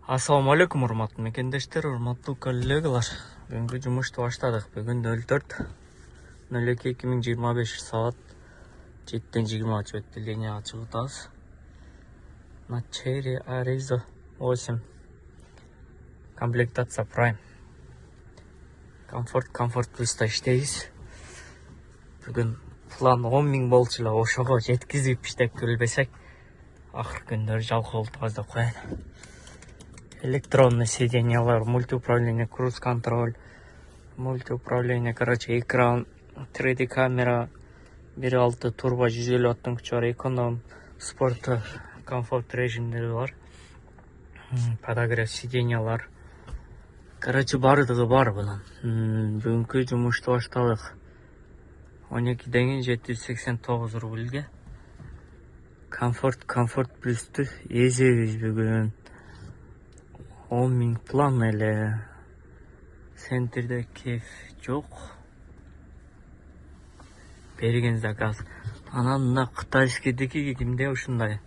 Ассаламу алейкум, урматтуу мекендештер, урматтуу коллегалар. Бүгүнкү жумушту баштадык. Бүгүн 04.02.2025 саат 7-ден 20 өттү. Линияга чыгып атабыз. На Черри Аризо 8. Комплектация Prime. Комфорт плюста иштейбиз. Бүгүн план 10 000 болчу эле, ошого жеткизип иштеп көрбөсөк, акыркы күндөр жалкоо болтубуз деп коеюн. Электронный сиденьялар, мультиуправление, круз-контроль, мультиуправление, экран, 3D камера, 1.6 турбо 150 аттын күчү бар, эконом, спорт, комфорт режимдери бар, подогрев сиденьялар. Бардыгы бар bunun. Бүгүнкү жумушту баштадык. 12 789 рубльге. Комфорт плюсту эзебиз бүгүн. 10 000 план эле. Центрде кеф жок. Берген заказ. Анан мына кытайскидики кимде ушундай.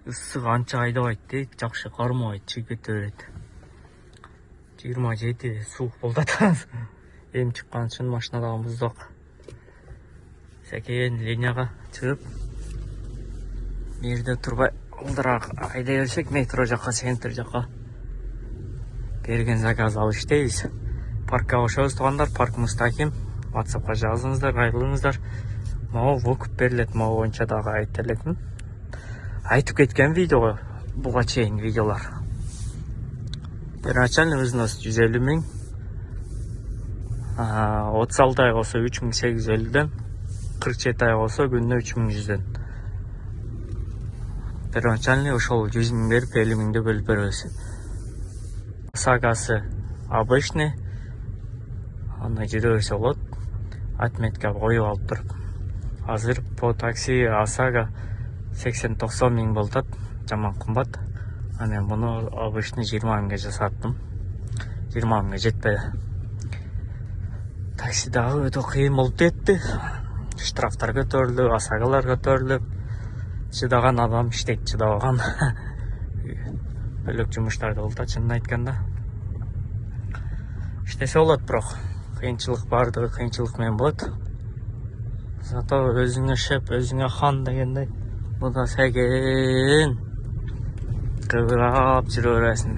Ысык анча айдабайт дейт, жакшы кармабайт, чийгете берет. 27 суук болуп атабыз. Эми чыккан үчүн машинада муздак. Секен линияга чыгып, жерде турбай алдыраак айдай берсек, метро жака, центр жака берген заказ алып иштейбиз. Паркка кошобуз туугандар, парк мустаким. WhatsAppка жазыңыздар, кайрылыңыздар. Могу вокуп берилет, могу боюнча дагы айтып элекмин. Айтып кеткен видео, буга чейин видеолор. Первоначальный взнос 150 000. 36 ай болсо 3850ден, 47 ай болсо күнүнө 3100ден. Первоначальный ошол 100 000 берип 50 000 бөлүп беребиз. Сагасы обычный. Аны жүрөбүз болот. Отметка коюп алып туруп. Азыр по такси Асага 80-90 000 болот. Жаман кымбат. Мен буну обычный 20 000 жасаттым. 20 000 жетпеди. Таксидагы өтө кыйын болуп кетти. Штрафтар көтөрүлдү, Асагалар көтөрүлүп. Чыдаган адам иштейт, чыдабаган бөлөк жумуштарды кылат, чынын айтканда. Иштесе болот, бирок кыйынчылык бардыгы кыйынчылык менен болот. Зато өзүңө шеп, өзүңө хан дегендей, мында сеген кыбырап жүрө бересиң.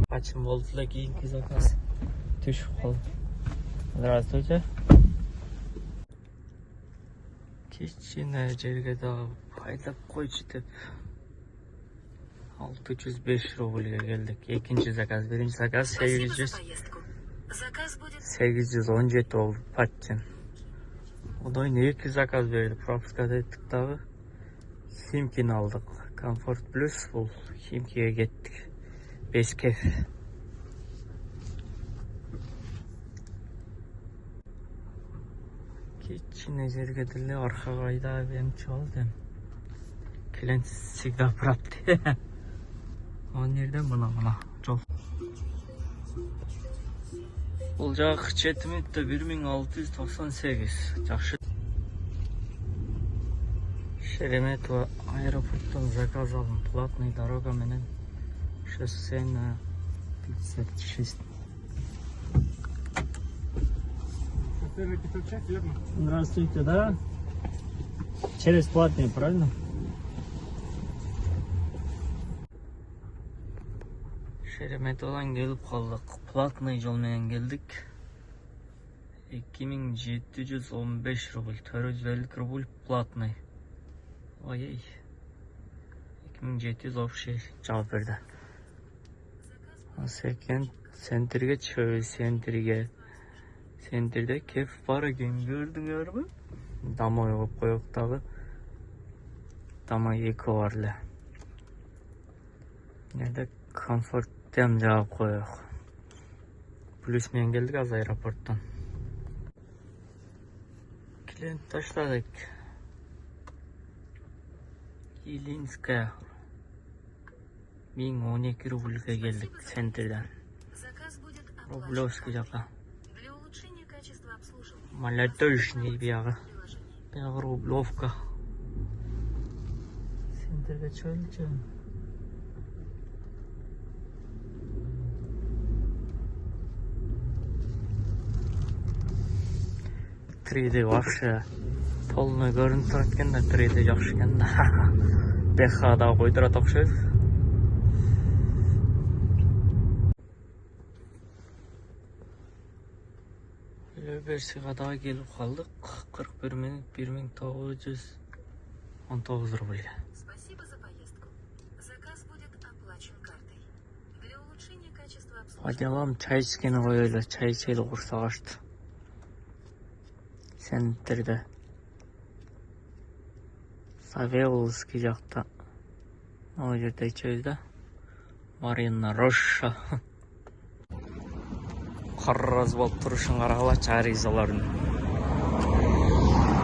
Качым болду эле кийинки заказ түшүп калды. Здравствуйте. Кичине жерге дагы айдап койчу деп 605 рубльге келдик. Экинчи заказ, биринчи заказ 817 болду патчен. Одан кийин 2 заказ берди, пропуска деттик дагы. Химкини алдык. Комфорт плюс, бул Химкиге кеттик. 5 кеф. Кичине жерге деле аркага айдап эмчи болду. Клиент всегда прав. Он жерден мына жол. Бул жак 7 мүнөттө 1698. Жакшы. Шереметово аэропорттон заказ алдым. Платный дорога менен шоссе на 56. Здравствуйте, да? Через платный, правильно? Шереметодон келип калдык. Платный жол менен келдик. 2715 рубль, 450 рубль платный. Ой, 2700 общий жауап берди. Секен центрге чыгабыз, Центрде кеф бар экен, көрдүңөрбү? Домой коюп коек дагы. Домой 2 бар эле. Жерде комфорт тем жаап коек. Плюс менен келдик азыр аэропорттон. Клиент таштадык. Илинская 1012 рубльге келдик центрден. Рублевский жака. Молодежный биягы. Биягы Рублевка. Центрге чөйүлчү. 3D вообще полный көрініп тұрады екен да, 3D жақсы екен да. BH-да қойдырады оқшайды. Версияға да келіп қалдық. 41 минут 1919 рубль. Спасибо за поездку. Заказ будет оплачен картой. Для улучшения качества обслуживания. Паделам чай ішкені қойылы, чай ішелі құрса қашты. Центрде. Савеловский жақта. О жерде içiyoruz. Marina Roша. Қарраз болып тұрышын қарағалашы аризаларын.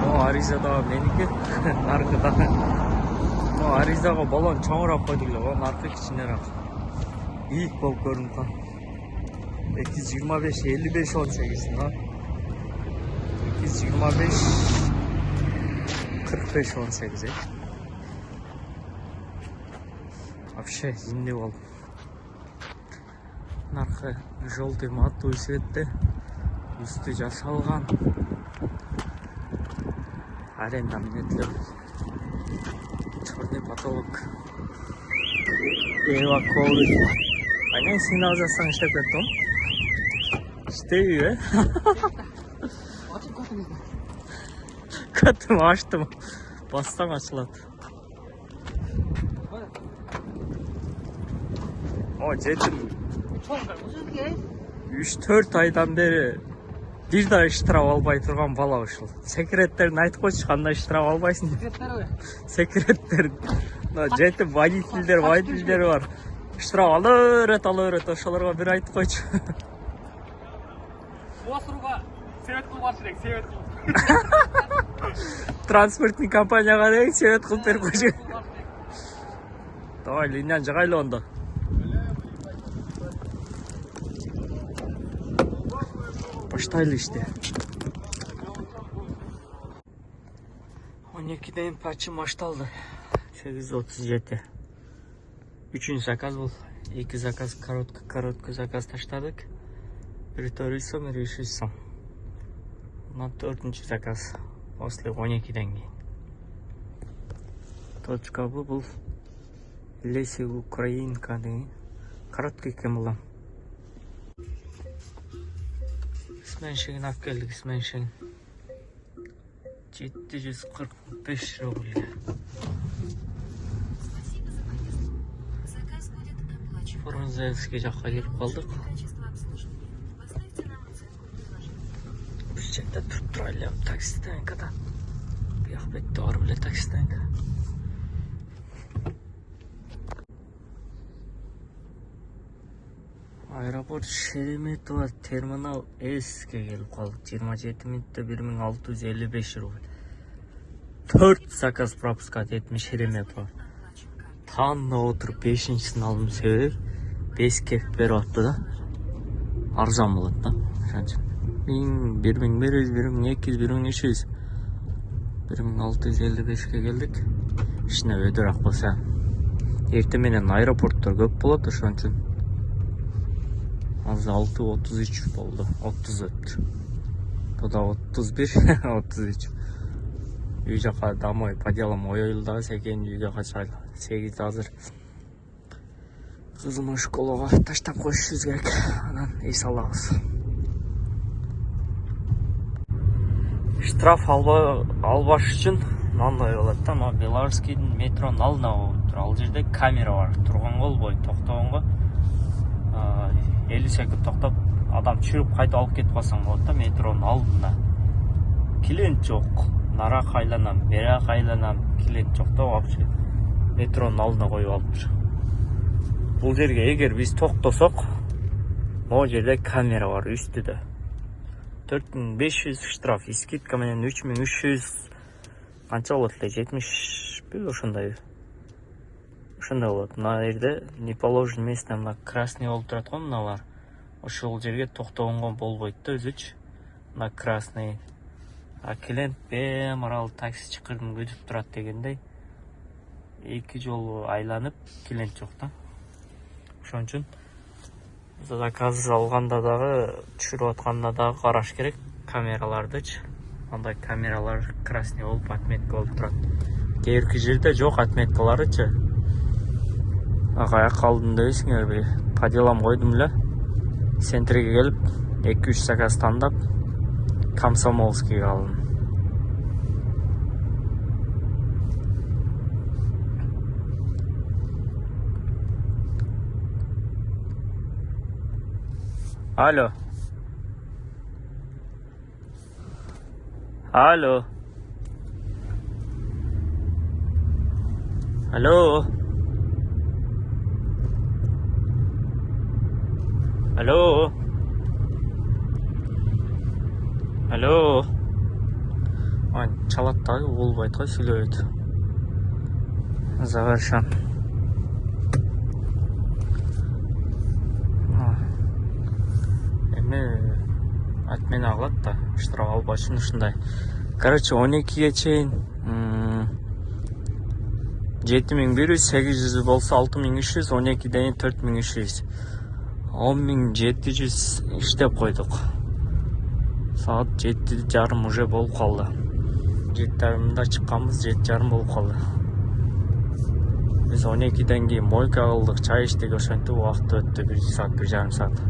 О, аризадағы менікі, нарқыдағы. О, аризаға балон чоңырақ қойдығылы, о, нарқы кішінерақ. Иік болып көрініп қан. 225-55-18, да? 225-45-18, Вообще, зинде болды. Нарқы желтый матовый светті, үсті жасалған. Аренда мінетілер. Черный потолок. Ева колды. Айнай сигнал жасаң іштеп кетті он? Іштей, Көтім аштым. Бастан ашылады. О, жетім. 3-4 айдан бері bir daha iştirap албай тұрған бала ушул. Секреттерин айтып койчу, кандай iştirap албайсың? Секреттерин. Жети водительдер бар. Iştirap алырет, ошолорго бир айтып койчу. Осуруга себет кылбаш керек, себет кылып. Транспортный компанияга дейин себет кылып берип койчу. Давай, линияны жагайлы онда. Başlaylı işte. 12'den paçım başladı. 837. 3. zakaz bu. 2 zakaz korotka zakaz taşladık. Bir turistom, bir işitsam. 4. zakaz. После 12'den кейін. Точка bu. Леси Украинка деген. Короткий кемлам. Сменшегін алып келдік, сменшегін. 745 рубль. Фрунзенский жаққа келіп қалдық. Біз жерде тұрып тұрайлым таксистенкада. Бұяқ бетті бар біле таксистенка. Аэропорт Шереметова терминал С-ке келіп қалдық. 27 минутта 1655 рубль. 4 заказ пропускат етмі Шереметова. Танна отырып 5-шісін алдым себебі 5 кеп беріп атты да. Арзан болады да. 1100, 1200, 1300. 1655-ке келдік. Ішіне өдірақ болса. Ертеменен аэропорттар көп болады ошон үчүн. Az 6.33 oldu. 30 öttü. Bu da 31, 33. Үй жаққа домой по делам ойылды, секен үйге қашайды. 8 азыр. Қызымы школаға таштап қойышыз керек. Анан ес алабыз. Штраф албаш үшін мынандай болады да, Белорусскийдің метроның алдына тұр. Ал жерде камера бар. Тұрған қол бой, тоқтауынға 50 секунд тоқтап, адам жүріп қайта алып кетіп қалсаң болады да, метроның алдына. Клиент жоқ. Нарақ айланам, берақ айланам, клиент жоқ та вообще. Метроның алдына қойып алып жүр. Бұл жерге егер біз тоқтасақ, ол жерде камера бар үстіде. 4500 штраф, скидка менен 3300 қанша болады эле, 70 ошондой. Ошондой болот. Мына жерде не положено место, мына красный болуп турат го мыналар. Ошол жерге токтогонго болбойт да өзүчү. Мына красный. А клиент бемарал такси чакырдым күтүп турат дегендей. 2 жолу айланып, клиент жок да. Ошон үчүн заказ алганда дагы, түшүрүп атканда дагы караш керек камералардычы. Андай камералар красный болуп отметка болуп турат. Кээбирки жерде жок отметкаларычы. Каяка калдым дебейсиңерби? По делам койдум эле. Центрге келип 2-3 заказ тандап Комсомольскийге алдым. Алло. Алло. Алло. Алло. Алло. Ай, чалат дагы болбойт го, сүйлөбөйт. Завершен. Отмена кылат да, штраф албаш үчүн ушундай. Короче, 12ге чейин 7100, 800 болсо 6300, 12ден 4300. 10700 иштеп койдук. Саат 7:30 уже болуп калды. 7:30 чыкканбыз, 7:30 болуп калды. Биз 12ден кийин мойка кылдык, чай иштик, ошентип убакыт өттү, 1 саат, 1,5 саат.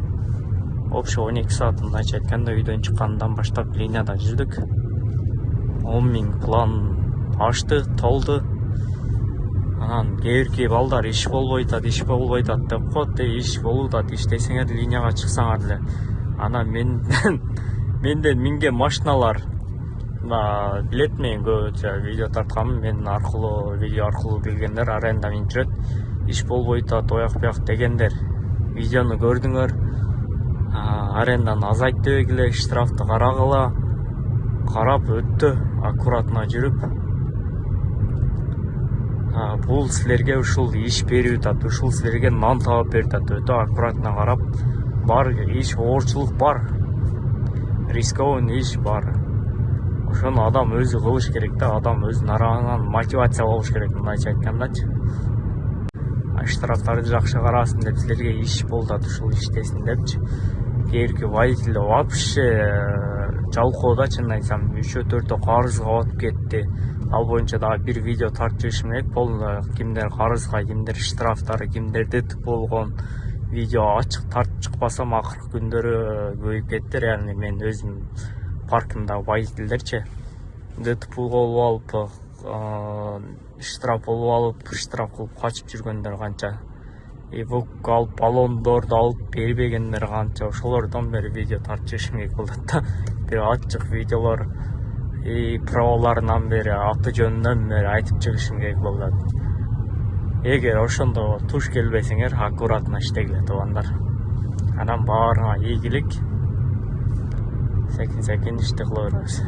Общий 12 саат, мындайча айтканда үйдөн чыккандан баштап линияда жүрдүк. 10.000 план ашты, толду. Анан кээбирки балдар иш болбойт деп коет. Иш болууда, иштесеңер линияга чыксаңар эле. Анан менден минген машиналар билет, мен көбүнчө видео тартканмын, мен аркылуу, видео аркылуу келгендер аренда минип жүрөт. Иш болбойт, ояк буяк дегендер. Видеону көрдүңөр. Арендан азайт дебегиле, штрафты карагыла. Карап өттү, аккуратно жүрүп. Бул силерге ушул иш берип атат, ушул силерге нан таап берип атат. Өтө аккуратно карап, бар иш, оорчулук бар. Рискованный иш бар. Ошону адам өзү кылыш керек да, адам өзүнүн арагынан мотивация болуш керек, мындайча айткандачы. Штрафтарды жакшы карасын деп, силерге иш болду, ушул иштесин депчи. Кээбирки водитель вообще жалкоодо, чын айтсам, 3-4 карызга батып кетти. Ал боюнча дагы бир видео тартып жиберишим керек. Полный кимдер карызга, кимдер штрафтары, кимдер ДТП болгон видео ачык тартып чыкпасам, акыркы күндөрү көбөйүп кетти. Реально мен өзүм паркымдагы водительдерчи ДТП болуп алып, штраф болуп алып, штраф кылып качып жүргөндөр канча. Эвок алып, баллондорду алып бербегендер канча. Ошолордон бери видео тартып жиберишим керек болот да. Бир ачык видеолор, праволарынан бери, аты жөнүнөн бери айтып чыгышым керек болот. Эгер ошондо туш келбесеңер, аккуратно иштегиле туугандар. Анан баарыңа ийгилик. Секин ишти кыла беребиз.